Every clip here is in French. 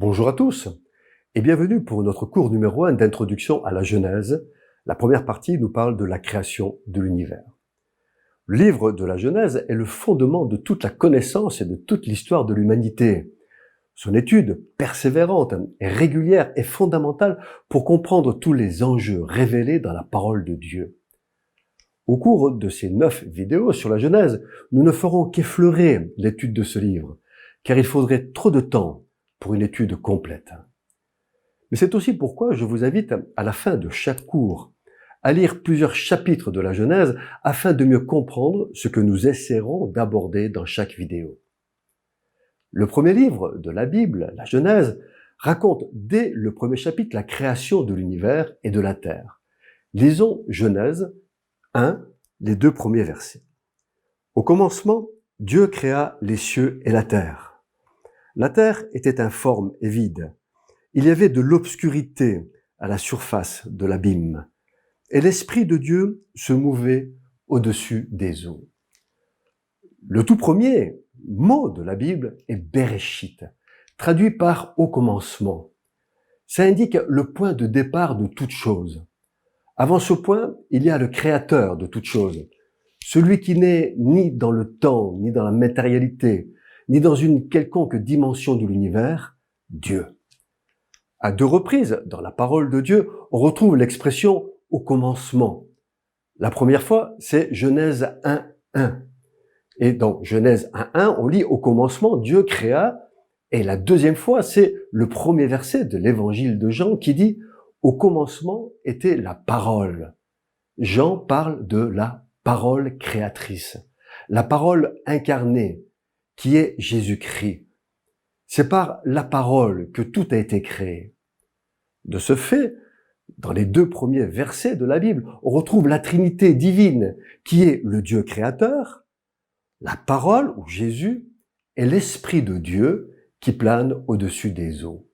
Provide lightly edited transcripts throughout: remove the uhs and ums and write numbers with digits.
Bonjour à tous et bienvenue pour notre cours numéro 1 d'introduction à la Genèse. La première partie nous parle de la création de l'univers. Le livre de la Genèse est le fondement de toute la connaissance et de toute l'histoire de l'humanité. Son étude persévérante et régulière est fondamentale pour comprendre tous les enjeux révélés dans la parole de Dieu. Au cours de ces 9 vidéos sur la Genèse, nous ne ferons qu'effleurer l'étude de ce livre, car il faudrait trop de temps pour une étude complète. Mais c'est aussi pourquoi je vous invite à la fin de chaque cours à lire plusieurs chapitres de la Genèse afin de mieux comprendre ce que nous essaierons d'aborder dans chaque vidéo. Le premier livre de la Bible, la Genèse, raconte dès le premier chapitre la création de l'univers et de la terre. Lisons Genèse 1, les 2 premiers versets. Au commencement, Dieu créa les cieux et la terre. La terre était informe et vide. Il y avait de l'obscurité à la surface de l'abîme. Et l'Esprit de Dieu se mouvait au-dessus des eaux. Le tout premier mot de la Bible est Bereshit, traduit par au commencement. Ça indique le point de départ de toute chose. Avant ce point, il y a le créateur de toute chose, celui qui n'est ni dans le temps, ni dans la matérialité, ni dans une quelconque dimension de l'univers, Dieu. À 2 reprises, dans la parole de Dieu, on retrouve l'expression « au commencement ». La première fois, c'est Genèse 1.1. Et dans Genèse 1.1, on lit « au commencement, Dieu créa ». Et la deuxième fois, c'est le premier verset de l'évangile de Jean qui dit « au commencement était la parole ». Jean parle de la parole créatrice, la parole incarnée, qui est Jésus-Christ. C'est par la parole que tout a été créé. De ce fait, dans les 2 premiers versets de la Bible, on retrouve la Trinité divine, qui est le Dieu créateur, la parole, ou Jésus, et l'Esprit de Dieu, qui plane au-dessus des eaux.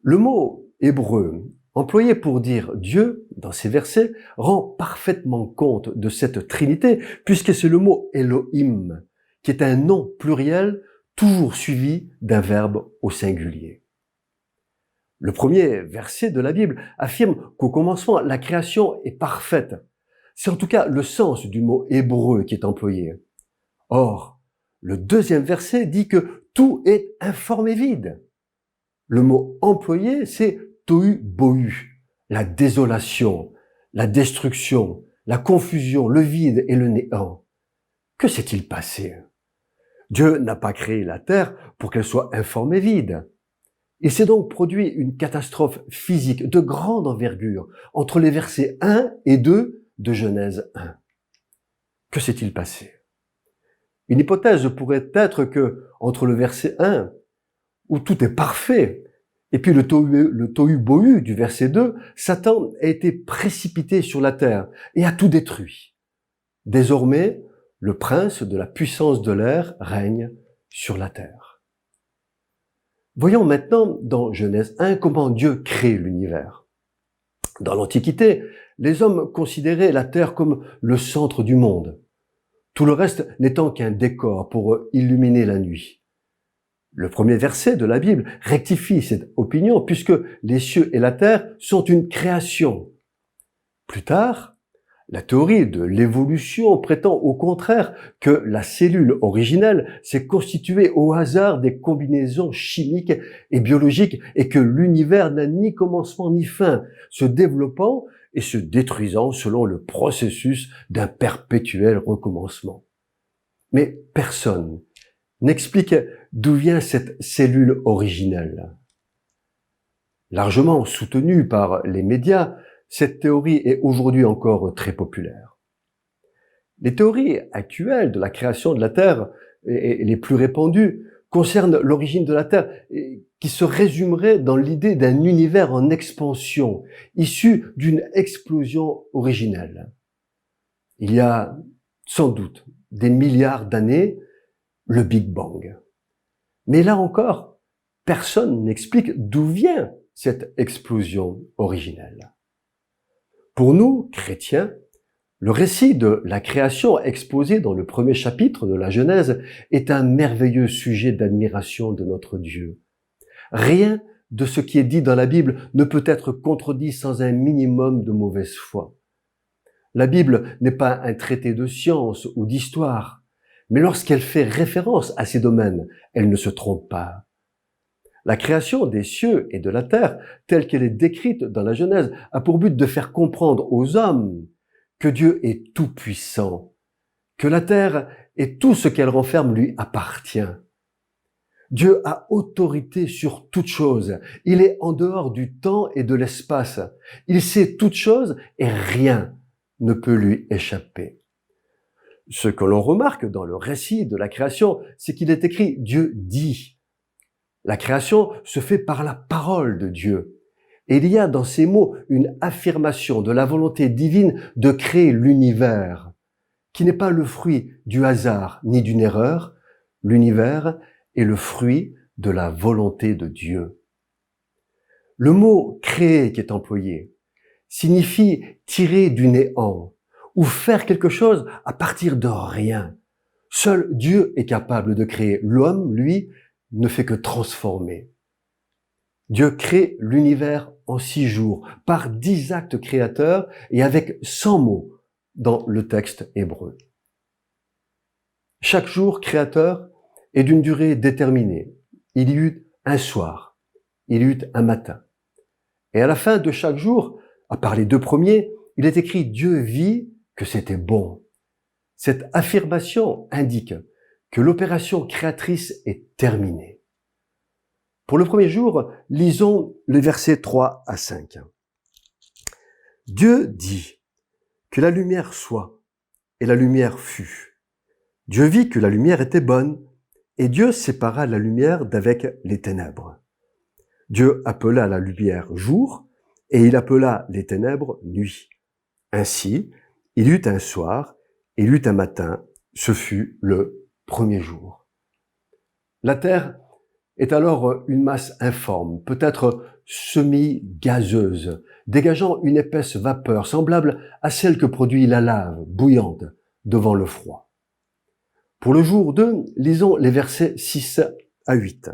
Le mot hébreu employé pour dire Dieu, dans ces versets, rend parfaitement compte de cette Trinité, puisque c'est le mot Elohim, qui est un nom pluriel toujours suivi d'un verbe au singulier. Le premier verset de la Bible affirme qu'au commencement, la création est parfaite. C'est en tout cas le sens du mot hébreu qui est employé. Or, le deuxième verset dit que tout est informe et vide. Le mot employé, c'est tohu bohu, la désolation, la destruction, la confusion, le vide et le néant. Que s'est-il passé ? Dieu n'a pas créé la terre pour qu'elle soit informe et vide. Il s'est donc produit une catastrophe physique de grande envergure entre les versets 1 et 2 de Genèse 1. Que s'est-il passé ? Une hypothèse pourrait être que, entre le verset 1, où tout est parfait, et puis le tohu bohu du verset 2, Satan a été précipité sur la terre et a tout détruit. Désormais, le prince de la puissance de l'air règne sur la terre. Voyons maintenant dans Genèse 1 comment Dieu crée l'univers. Dans l'Antiquité, les hommes considéraient la terre comme le centre du monde, tout le reste n'étant qu'un décor pour illuminer la nuit. Le premier verset de la Bible rectifie cette opinion puisque les cieux et la terre sont une création. Plus tard, la théorie de l'évolution prétend au contraire que la cellule originelle s'est constituée au hasard des combinaisons chimiques et biologiques et que l'univers n'a ni commencement ni fin, se développant et se détruisant selon le processus d'un perpétuel recommencement. Mais personne n'explique d'où vient cette cellule originelle. Largement soutenue par les médias, cette théorie est aujourd'hui encore très populaire. Les théories actuelles de la création de la Terre, et les plus répandues, concernent l'origine de la Terre, qui se résumerait dans l'idée d'un univers en expansion, issu d'une explosion originelle. Il y a sans doute des milliards d'années, le Big Bang. Mais là encore, personne n'explique d'où vient cette explosion originelle. Pour nous, chrétiens, le récit de la création exposé dans le premier chapitre de la Genèse est un merveilleux sujet d'admiration de notre Dieu. Rien de ce qui est dit dans la Bible ne peut être contredit sans un minimum de mauvaise foi. La Bible n'est pas un traité de science ou d'histoire, mais lorsqu'elle fait référence à ces domaines, elle ne se trompe pas. La création des cieux et de la terre, telle qu'elle est décrite dans la Genèse, a pour but de faire comprendre aux hommes que Dieu est tout-puissant, que la terre et tout ce qu'elle renferme lui appartient. Dieu a autorité sur toute chose. Il est en dehors du temps et de l'espace. Il sait toute chose et rien ne peut lui échapper. Ce que l'on remarque dans le récit de la création, c'est qu'il est écrit « Dieu dit ». La création se fait par la parole de Dieu. Et il y a dans ces mots une affirmation de la volonté divine de créer l'univers, qui n'est pas le fruit du hasard ni d'une erreur. L'univers est le fruit de la volonté de Dieu. Le mot « créer » qui est employé signifie tirer du néant ou faire quelque chose à partir de rien. Seul Dieu est capable de créer. L'homme, lui, ne fait que transformer. Dieu crée l'univers en 6 jours, par 10 actes créateurs et avec 100 mots dans le texte hébreu. Chaque jour créateur est d'une durée déterminée. Il y eut un soir, il y eut un matin. Et à la fin de chaque jour, à part les 2 premiers, il est écrit « Dieu vit que c'était bon ». Cette affirmation indique que l'opération créatrice est terminée. Pour le premier jour, lisons les versets 3 à 5. Dieu dit que la lumière soit, et la lumière fut. Dieu vit que la lumière était bonne, et Dieu sépara la lumière d'avec les ténèbres. Dieu appela la lumière jour, et il appela les ténèbres nuit. Ainsi, il y eut un soir, et il y eut un matin, ce fut le premier jour. La terre est alors une masse informe, peut-être semi-gazeuse, dégageant une épaisse vapeur semblable à celle que produit la lave bouillante devant le froid. Pour le jour 2, lisons les versets 6 à 8.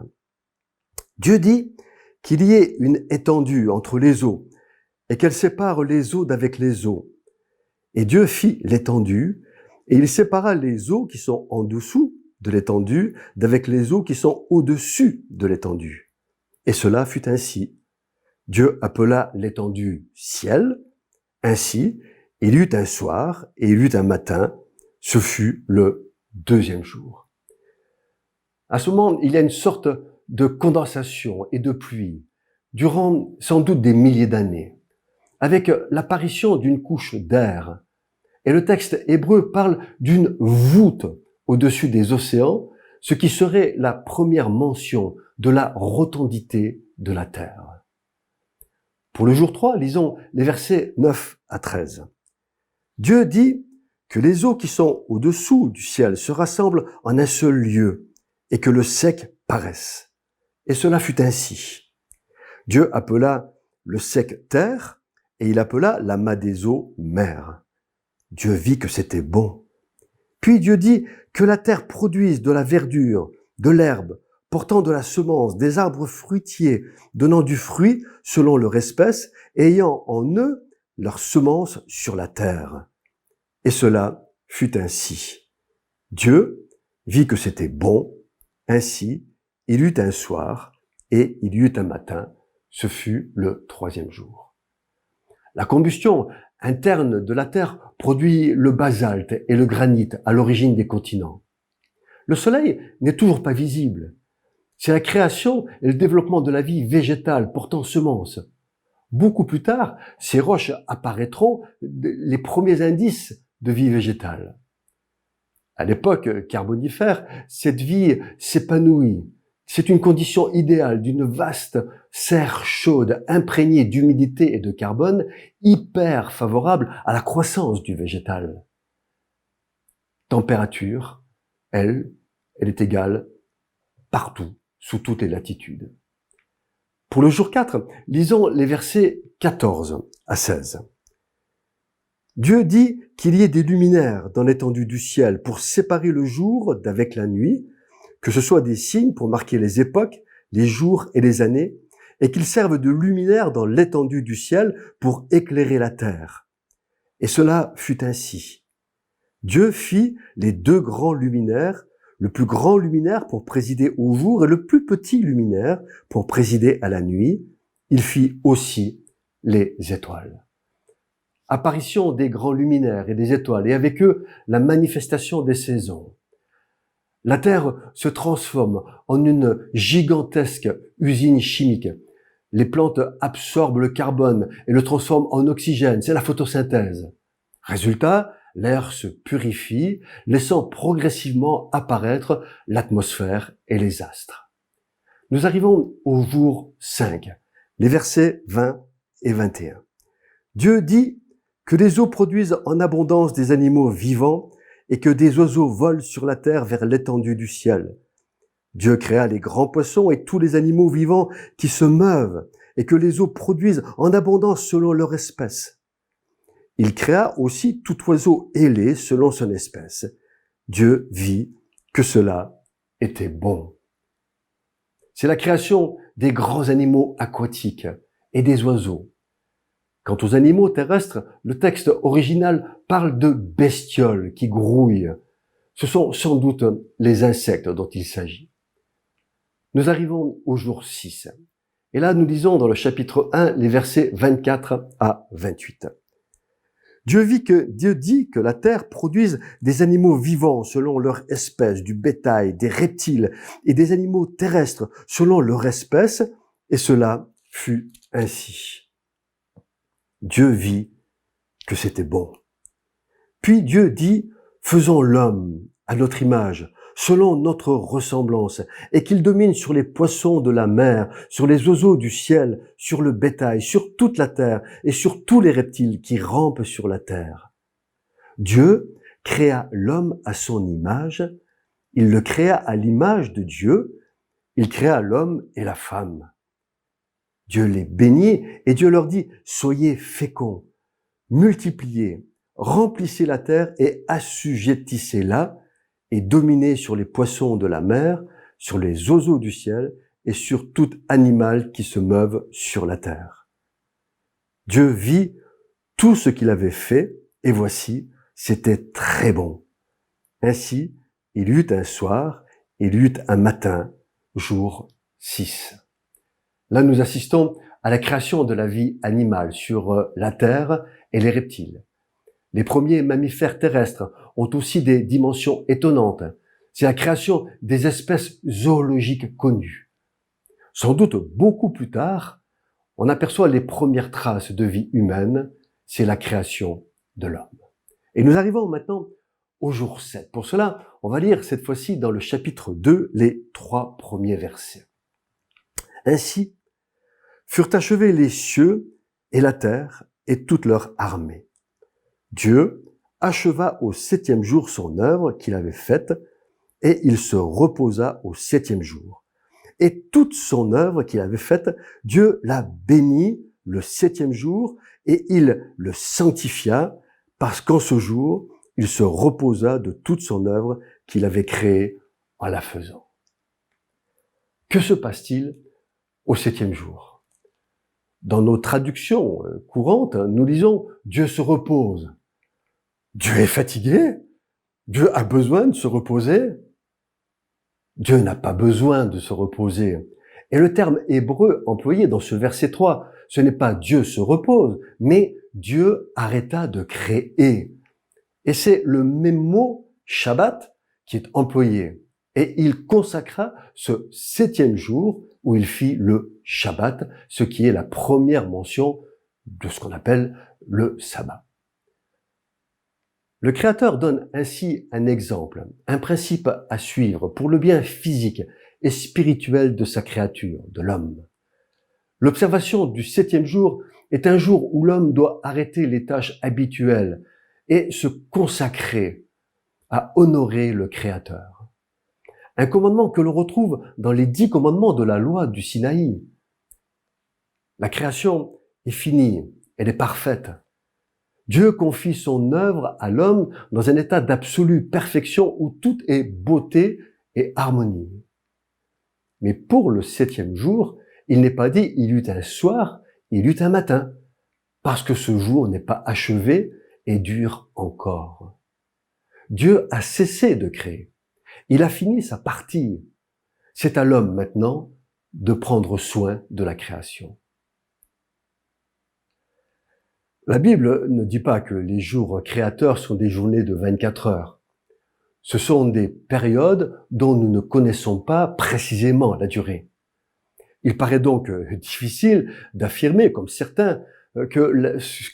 Dieu dit qu'il y ait une étendue entre les eaux et qu'elle sépare les eaux d'avec les eaux. Et Dieu fit l'étendue et il sépara les eaux qui sont en dessous de l'étendue d'avec les eaux qui sont au-dessus de l'étendue. Et cela fut ainsi. Dieu appela l'étendue ciel. Ainsi, il y eut un soir et il y eut un matin. Ce fut le 2e jour. À ce moment, il y a une sorte de condensation et de pluie durant sans doute des milliers d'années, avec l'apparition d'une couche d'air. Et le texte hébreu parle d'une voûte au-dessus des océans, ce qui serait la première mention de la rotondité de la terre. Pour le jour 3, lisons les versets 9 à 13. Dieu dit que les eaux qui sont au-dessous du ciel se rassemblent en un seul lieu et que le sec paraisse. Et cela fut ainsi. Dieu appela le sec terre et il appela l'amas des eaux mer. Dieu vit que c'était bon. Puis Dieu dit que la terre produise de la verdure, de l'herbe, portant de la semence, des arbres fruitiers, donnant du fruit selon leur espèce, et ayant en eux leur semence sur la terre. Et cela fut ainsi. Dieu vit que c'était bon. Ainsi, il y eut un soir et il y eut un matin. Ce fut le 3e jour. La combustion interne de la terre produit le basalte et le granit à l'origine des continents. Le soleil n'est toujours pas visible. C'est la création et le développement de la vie végétale portant semences. Beaucoup plus tard, ces roches apparaîtront les premiers indices de vie végétale. À l'époque carbonifère, cette vie s'épanouit. C'est une condition idéale d'une vaste serre chaude imprégnée d'humidité et de carbone, hyper favorable à la croissance du végétal. Température, elle est égale partout, sous toutes les latitudes. Pour le jour 4, lisons les versets 14 à 16. Dieu dit qu'il y ait des luminaires dans l'étendue du ciel pour séparer le jour d'avec la nuit, que ce soit des signes pour marquer les époques, les jours et les années, et qu'ils servent de luminaire dans l'étendue du ciel pour éclairer la terre. Et cela fut ainsi. Dieu fit les deux grands luminaires, le plus grand luminaire pour présider au jour et le plus petit luminaire pour présider à la nuit. Il fit aussi les étoiles. Apparition des grands luminaires et des étoiles, et avec eux la manifestation des saisons. La Terre se transforme en une gigantesque usine chimique. Les plantes absorbent le carbone et le transforment en oxygène, c'est la photosynthèse. Résultat, l'air se purifie, laissant progressivement apparaître l'atmosphère et les astres. Nous arrivons au jour 5, les versets 20 et 21. Dieu dit que les eaux produisent en abondance des animaux vivants et que des oiseaux volent sur la terre vers l'étendue du ciel. Dieu créa les grands poissons et tous les animaux vivants qui se meuvent et que les eaux produisent en abondance selon leur espèce. Il créa aussi tout oiseau ailé selon son espèce. Dieu vit que cela était bon. C'est la création des grands animaux aquatiques et des oiseaux. Quant aux animaux terrestres, le texte original parle de bestioles qui grouillent. Ce sont sans doute les insectes dont il s'agit. Nous arrivons au jour 6. Et là, nous lisons dans le chapitre 1 les versets 24 à 28. Dieu dit que la terre produise des animaux vivants selon leur espèce, du bétail, des reptiles et des animaux terrestres selon leur espèce, et cela fut ainsi. Dieu vit que c'était bon. Puis Dieu dit, faisons l'homme à notre image, selon notre ressemblance, et qu'il domine sur les poissons de la mer, sur les oiseaux du ciel, sur le bétail, sur toute la terre, et sur tous les reptiles qui rampent sur la terre. Dieu créa l'homme à son image, il le créa à l'image de Dieu, il créa l'homme et la femme. Dieu les bénit et Dieu leur dit, soyez féconds, multipliez, remplissez la terre et assujettissez-la et dominez sur les poissons de la mer, sur les oiseaux du ciel et sur tout animal qui se meuve sur la terre. Dieu vit tout ce qu'il avait fait et voici, c'était très bon. Ainsi, il y eut un soir, il y eut un matin, jour 6. Là, nous assistons à la création de la vie animale sur la terre et les reptiles. Les premiers mammifères terrestres ont aussi des dimensions étonnantes. C'est la création des espèces zoologiques connues. Sans doute beaucoup plus tard, on aperçoit les premières traces de vie humaine, c'est la création de l'homme. Et nous arrivons maintenant au jour 7. Pour cela, on va lire cette fois-ci dans le chapitre 2 les 3 premiers versets. Ainsi, furent achevés les cieux et la terre et toute leur armée. Dieu acheva au 7e jour son œuvre qu'il avait faite et il se reposa au 7e jour. Et toute son œuvre qu'il avait faite, Dieu la bénit le 7e jour et il le sanctifia parce qu'en ce jour, il se reposa de toute son œuvre qu'il avait créée en la faisant. Que se passe-t-il au 7e jour? Dans nos traductions courantes, nous lisons « Dieu se repose ». Dieu est fatigué? Dieu a besoin de se reposer? Dieu n'a pas besoin de se reposer. Et le terme hébreu employé dans ce verset 3, ce n'est pas Dieu se repose, mais Dieu arrêta de créer. Et c'est le même mot Shabbat qui est employé. Et il consacra ce 7e jour où il fit le Shabbat, ce qui est la première mention de ce qu'on appelle le sabbat. Le Créateur donne ainsi un exemple, un principe à suivre pour le bien physique et spirituel de sa créature, de l'homme. L'observation du 7e jour est un jour où l'homme doit arrêter les tâches habituelles et se consacrer à honorer le Créateur. Un commandement que l'on retrouve dans les 10 commandements de la loi du Sinaï. La création est finie, elle est parfaite. Dieu confie son œuvre à l'homme dans un état d'absolue perfection où tout est beauté et harmonie. Mais pour le 7e jour, il n'est pas dit il y eut un soir, il y eut un matin, parce que ce jour n'est pas achevé et dure encore. Dieu a cessé de créer. Il a fini sa partie. C'est à l'homme maintenant de prendre soin de la création. La Bible ne dit pas que les jours créateurs sont des journées de 24 heures. Ce sont des périodes dont nous ne connaissons pas précisément la durée. Il paraît donc difficile d'affirmer, comme certains, que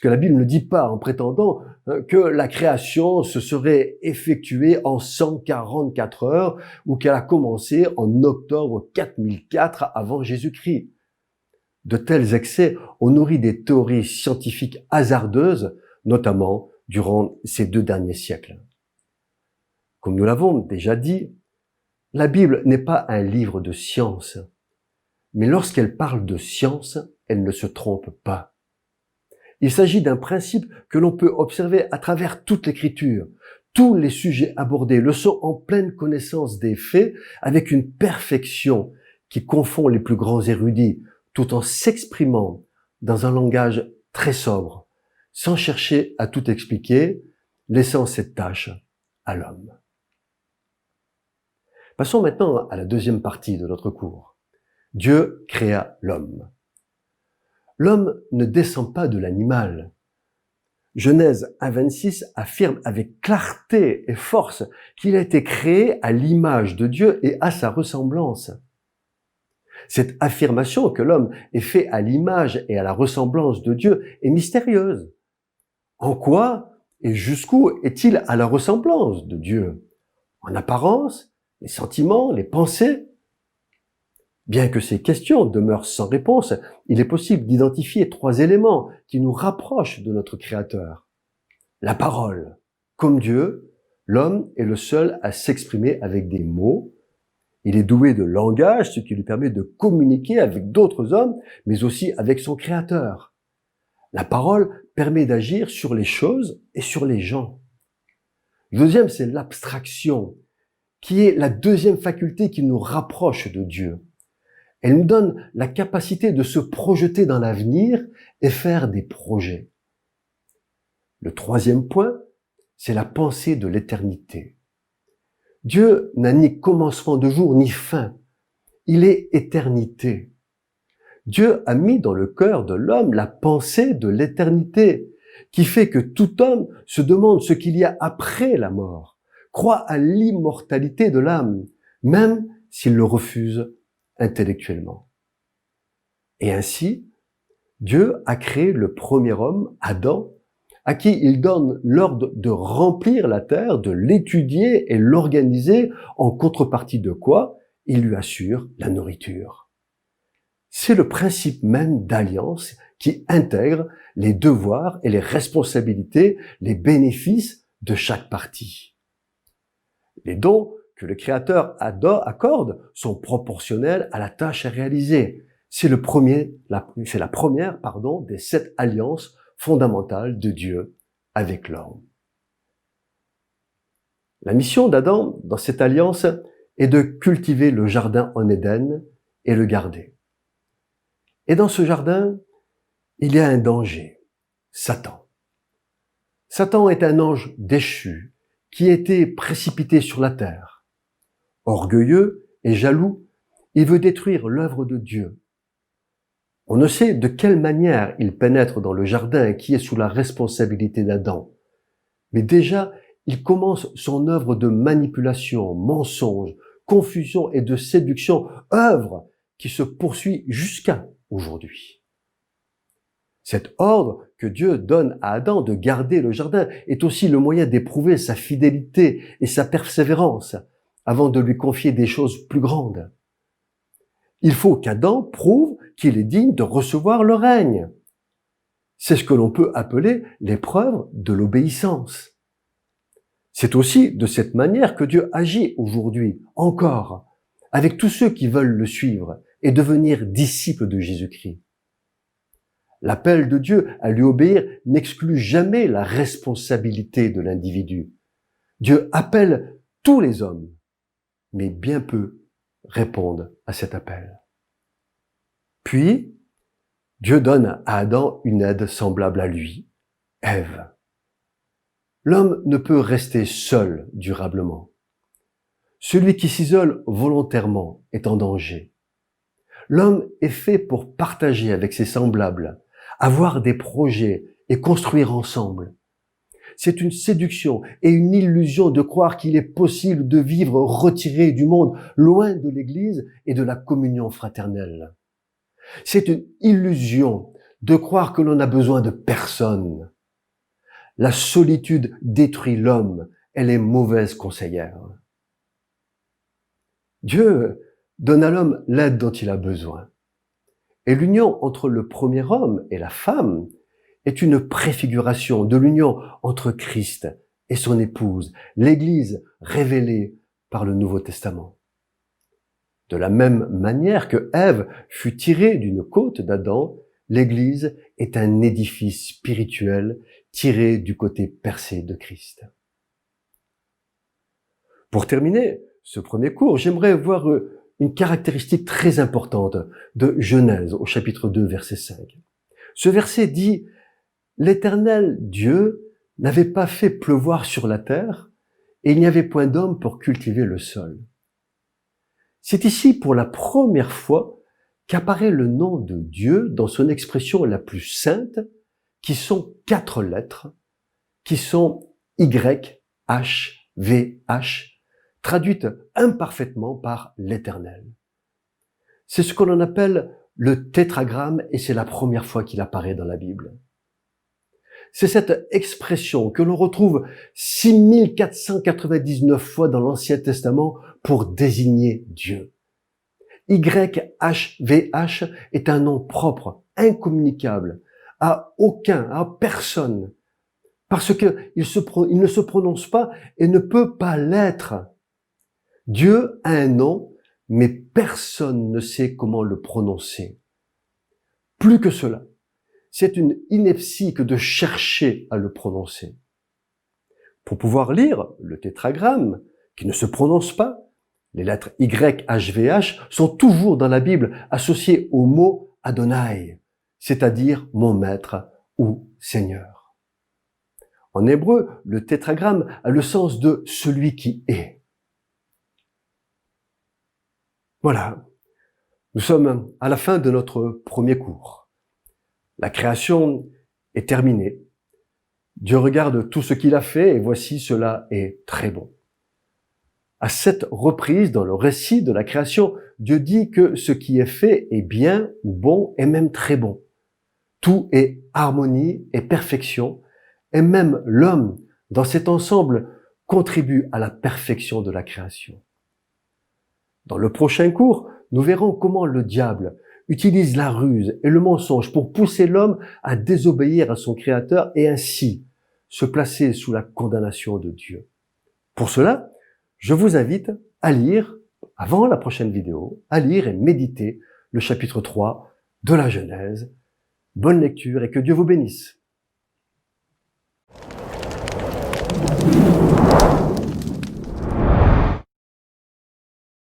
la Bible ne dit pas en prétendant que la création se serait effectuée en 144 heures ou qu'elle a commencé en octobre 4004 avant Jésus-Christ. De tels excès ont nourri des théories scientifiques hasardeuses, notamment durant ces 2 derniers siècles. Comme nous l'avons déjà dit, la Bible n'est pas un livre de science, mais lorsqu'elle parle de science, elle ne se trompe pas. Il s'agit d'un principe que l'on peut observer à travers toute l'écriture. Tous les sujets abordés le sont en pleine connaissance des faits, avec une perfection qui confond les plus grands érudits, tout en s'exprimant dans un langage très sobre, sans chercher à tout expliquer, laissant cette tâche à l'homme. Passons maintenant à la deuxième partie de notre cours. Dieu créa l'homme. L'homme ne descend pas de l'animal. Genèse 1,26 affirme avec clarté et force qu'il a été créé à l'image de Dieu et à sa ressemblance. Cette affirmation que l'homme est fait à l'image et à la ressemblance de Dieu est mystérieuse. En quoi et jusqu'où est-il à la ressemblance de Dieu? En apparence, les sentiments, les pensées? Bien que ces questions demeurent sans réponse, il est possible d'identifier 3 éléments qui nous rapprochent de notre Créateur. La parole. Comme Dieu, l'homme est le seul à s'exprimer avec des mots. Il est doué de langage, ce qui lui permet de communiquer avec d'autres hommes, mais aussi avec son Créateur. La parole permet d'agir sur les choses et sur les gens. Le deuxième, c'est l'abstraction, qui est la deuxième faculté qui nous rapproche de Dieu. Elle nous donne la capacité de se projeter dans l'avenir et faire des projets. Le troisième point, c'est la pensée de l'éternité. Dieu n'a ni commencement de jour ni fin. Il est éternité. Dieu a mis dans le cœur de l'homme la pensée de l'éternité, qui fait que tout homme se demande ce qu'il y a après la mort, croit à l'immortalité de l'âme, même s'il le refuse intellectuellement. Et ainsi, Dieu a créé le premier homme, Adam, à qui il donne l'ordre de remplir la terre, de l'étudier et l'organiser, en contrepartie de quoi il lui assure la nourriture. C'est le principe même d'alliance qui intègre les devoirs et les responsabilités, les bénéfices de chaque partie. Les dons que le Créateur accorde sont proportionnels à la tâche à réaliser. C'est la première des 7 alliances fondamentales de Dieu avec l'homme. La mission d'Adam dans cette alliance est de cultiver le jardin en Éden et le garder. Et dans ce jardin, il y a un danger, Satan. Satan est un ange déchu qui a été précipité sur la terre. Orgueilleux et jaloux, il veut détruire l'œuvre de Dieu. On ne sait de quelle manière il pénètre dans le jardin qui est sous la responsabilité d'Adam. Mais déjà, il commence son œuvre de manipulation, mensonge, confusion et de séduction, œuvre qui se poursuit jusqu'à aujourd'hui. Cet ordre que Dieu donne à Adam de garder le jardin est aussi le moyen d'éprouver sa fidélité et sa persévérance avant de lui confier des choses plus grandes. Il faut qu'Adam prouve qu'il est digne de recevoir le règne. C'est ce que l'on peut appeler l'épreuve de l'obéissance. C'est aussi de cette manière que Dieu agit aujourd'hui, encore, avec tous ceux qui veulent le suivre et devenir disciples de Jésus-Christ. L'appel de Dieu à lui obéir n'exclut jamais la responsabilité de l'individu. Dieu appelle tous les hommes, mais bien peu répondent à cet appel. Puis, Dieu donne à Adam une aide semblable à lui, Ève. L'homme ne peut rester seul durablement. Celui qui s'isole volontairement est en danger. L'homme est fait pour partager avec ses semblables, avoir des projets et construire ensemble. C'est une séduction et une illusion de croire qu'il est possible de vivre retiré du monde, loin de l'Église et de la communion fraternelle. C'est une illusion de croire que l'on a besoin de personne. La solitude détruit l'homme, elle est mauvaise conseillère. Dieu donne à l'homme l'aide dont il a besoin. Et l'union entre le premier homme et la femme est une préfiguration de l'union entre Christ et son épouse, l'Église révélée par le Nouveau Testament. De la même manière que Ève fut tirée d'une côte d'Adam, l'Église est un édifice spirituel tiré du côté percé de Christ. Pour terminer ce premier cours, j'aimerais voir une caractéristique très importante de Genèse au chapitre 2, verset 5. Ce verset dit « L'Éternel Dieu n'avait pas fait pleuvoir sur la terre et il n'y avait point d'homme pour cultiver le sol. » C'est ici pour la première fois qu'apparaît le nom de Dieu dans son expression la plus sainte, qui sont 4 lettres, qui sont Y, H, V, H, traduites imparfaitement par l'Éternel. C'est ce que l'on appelle le tétragramme et c'est la première fois qu'il apparaît dans la Bible. C'est cette expression que l'on retrouve 6499 fois dans l'Ancien Testament pour désigner Dieu. YHVH est un nom propre, incommunicable, à personne, parce qu'il ne se prononce pas et ne peut pas l'être. Dieu a un nom, mais personne ne sait comment le prononcer. Plus que cela, c'est une ineptie que de chercher à le prononcer. Pour pouvoir lire le tétragramme, qui ne se prononce pas, les lettres YHVH sont toujours dans la Bible associées au mot Adonai, c'est-à-dire mon maître ou Seigneur. En hébreu, le tétragramme a le sens de celui qui est. Voilà, nous sommes à la fin de notre premier cours. La création est terminée. Dieu regarde tout ce qu'il a fait et voici cela est très bon. À cette reprise dans le récit de la création, Dieu dit que ce qui est fait est bien ou bon et même très bon. Tout est harmonie et perfection et même l'homme dans cet ensemble contribue à la perfection de la création. Dans le prochain cours, nous verrons comment le diable utilise la ruse et le mensonge pour pousser l'homme à désobéir à son Créateur et ainsi se placer sous la condamnation de Dieu. Pour cela, je vous invite à lire, avant la prochaine vidéo, à lire et méditer le chapitre 3 de la Genèse. Bonne lecture et que Dieu vous bénisse.